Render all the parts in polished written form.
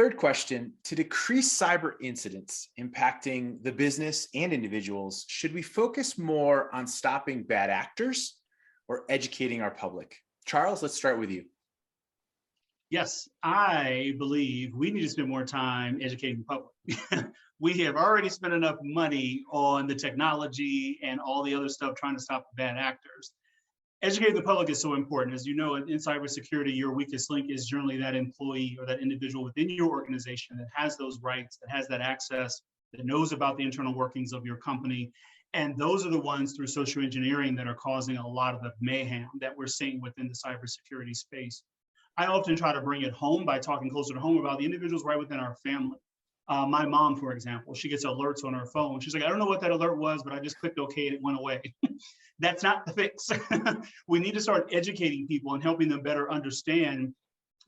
Third question, to decrease cyber incidents impacting the business and individuals, should we focus more on stopping bad actors or educating our public? Charles, let's start with you. Yes, I believe we need to spend more time educating the public. We have already spent enough money on the technology and all the other stuff trying to stop the bad actors. Educating the public is so important. As you know, in cybersecurity, your weakest link is generally that employee or that individual within your organization that has those rights, that has that access, that knows about the internal workings of your company. And those are the ones through social engineering that are causing a lot of the mayhem that we're seeing within the cybersecurity space. I often try to bring it home by talking closer to home about the individuals right within our family. My mom, for example, she gets alerts on her phone. She's like, I don't know what that alert was, but I just clicked OK and it went away. That's not the fix. We need to start educating people and helping them better understand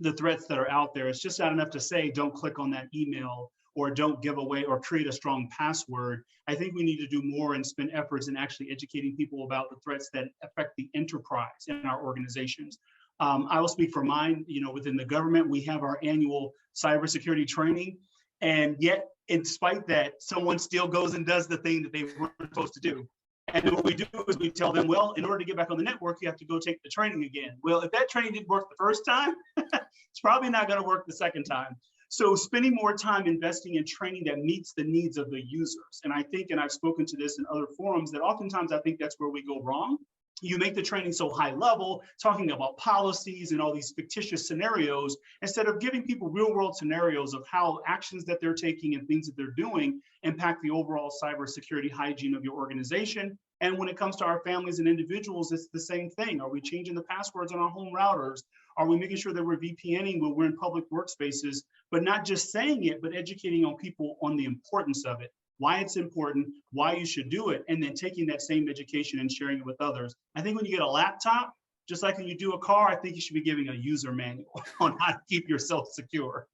the threats that are out there. It's just not enough to say, don't click on that email or don't give away or create a strong password. I think we need to do more and spend efforts in actually educating people about the threats that affect the enterprise in our organizations. I will speak for mine. Within the government, we have our annual cybersecurity training. And yet, in spite that, someone still goes and does the thing that they weren't supposed to do. And what we do is we tell them, well, in order to get back on the network, you have to go take the training again. Well, if that training didn't work the first time, it's probably not going to work the second time. So spending more time investing in training that meets the needs of the users. And I think, and I've spoken to this in other forums, that oftentimes I think that's where we go wrong. You make the training so high level, talking about policies and all these fictitious scenarios, instead of giving people real world scenarios of how actions that they're taking and things that they're doing impact the overall cybersecurity hygiene of your organization. And when it comes to our families and individuals, it's the same thing. Are we changing the passwords on our home routers? Are we making sure that we're VPNing when we're in public workspaces, but not just saying it, but educating on people on the importance of it, why it's important, why you should do it, and then taking that same education and sharing it with others. I think when you get a laptop, just like when you do a car, I think you should be giving a user manual on how to keep yourself secure.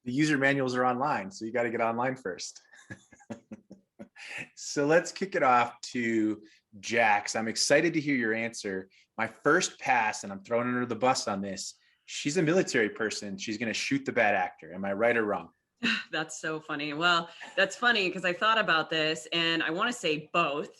The user manuals are online, so you got to get online first. So let's kick it off to Jax. I'm excited to hear your answer. My first pass, and I'm throwing her under the bus on this, she's a military person. She's going to shoot the bad actor. Am I right or wrong? That's so funny. Well, that's funny because I thought about this and I want to say both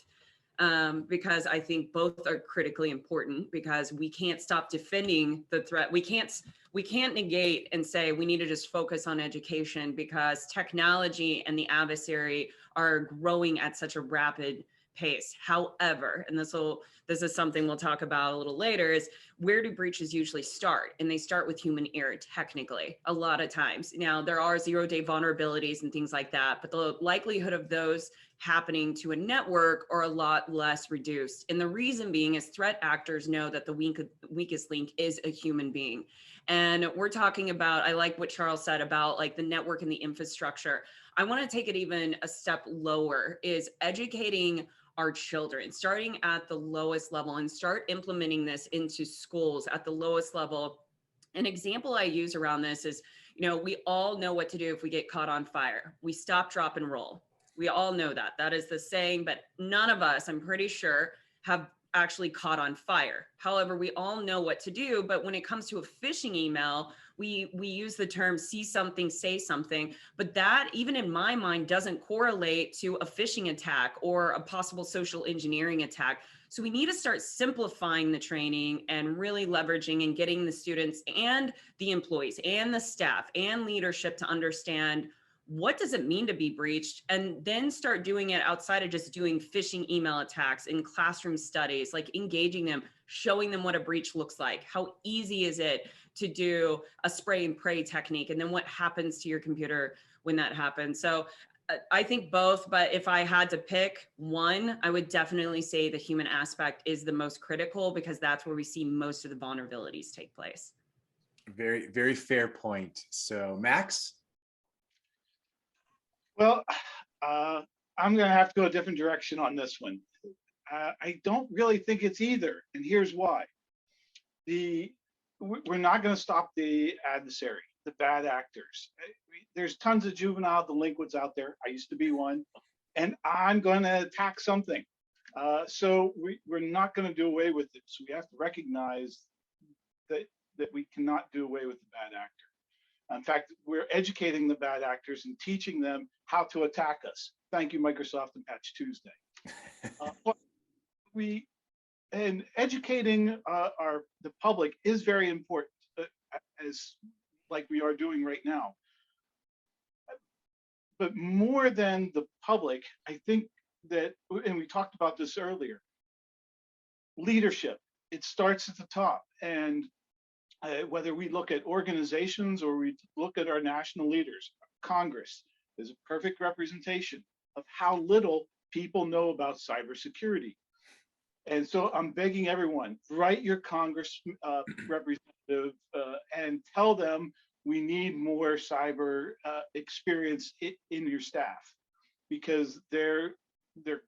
because I think both are critically important because we can't stop defending the threat. We can't negate and say we need to just focus on education because technology and the adversary are growing at such a rapid pace. However, and this is something we'll talk about a little later, is where do breaches usually start? And they start with human error, technically, a lot of times. Now, there are zero-day vulnerabilities and things like that, but the likelihood of those happening to a network are a lot less reduced. And the reason being is threat actors know that the weakest link is a human being. And we're talking about, I like what Charles said about like the network and the infrastructure. I want to take it even a step lower, is educating our children, starting at the lowest level and start implementing this into schools at the lowest level. An example I use around this is, we all know what to do if we get caught on fire. We stop, drop, and roll. We all know that. That is the saying, but none of us, I'm pretty sure, have actually caught on fire. However, we all know what to do, but when it comes to a phishing email, we use the term see something, say something, but that even in my mind doesn't correlate to a phishing attack or a possible social engineering attack. So we need to start simplifying the training and really leveraging and getting the students and the employees and the staff and leadership to understand what does it mean to be breached, and then start doing it outside of just doing phishing email attacks in classroom studies, like engaging them, showing them what a breach looks like. How easy is it to do a spray and pray technique? And then what happens to your computer when that happens? So I think both, but if I had to pick one, I would definitely say the human aspect is the most critical because that's where we see most of the vulnerabilities take place. Very, very fair point. So Max? Well, I'm going to have to go a different direction on this one. I don't really think it's either, and here's why. We're not going to stop the adversary, the bad actors. There's tons of juvenile delinquents out there. I used to be one, and I'm going to attack something. So we're not going to do away with it. So we have to recognize that we cannot do away with the bad actor. In fact, we're educating the bad actors and teaching them how to attack us. Thank you, Microsoft and Patch Tuesday. But educating the public is very important, as like we are doing right now. But more than the public, I think that, and we talked about this earlier, leadership. It starts at the top, and whether we look at organizations or we look at our national leaders, Congress is a perfect representation of how little people know about cybersecurity. And so I'm begging everyone, write your Congress representative and tell them we need more cyber experience in your staff, because they're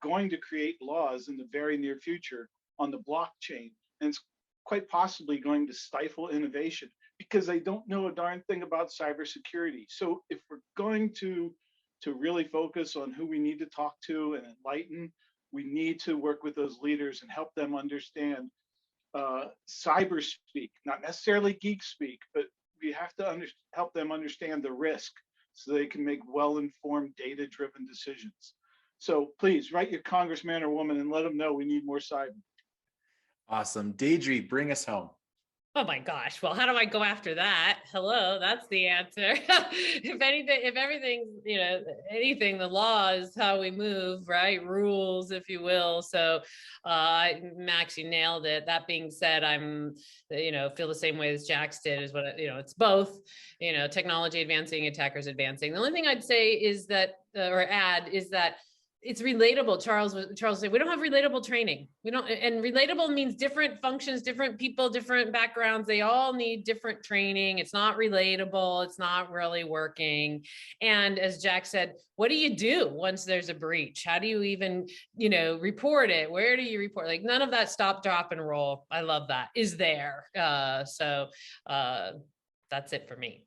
going to create laws in the very near future on the blockchain, and it's quite possibly going to stifle innovation because they don't know a darn thing about cybersecurity. So if we're going to really focus on who we need to talk to and enlighten, we need to work with those leaders and help them understand cyber speak, not necessarily geek speak, but we have to help them understand the risk so they can make well-informed, data-driven decisions. So please write your congressman or woman and let them know we need more cyber. Awesome. Deidre, bring us home. Oh my gosh. Well, how do I go after that? Hello, that's the answer. If everything's, anything, the law is how we move, right? Rules, if you will. So Max, you nailed it. That being said, I'm, feel the same way as Jax did, is what, it's both, technology advancing, attackers advancing. The only thing I'd say is that, or add, is that it's relatable. Charles said, we don't have relatable training. And relatable means different functions, different people, different backgrounds. They all need different training. It's not relatable. It's not really working. And as Jack said, what do you do once there's a breach? How do you even, report it? Where do you report? Like, none of that stop, drop, and roll. I love that is there. So that's it for me.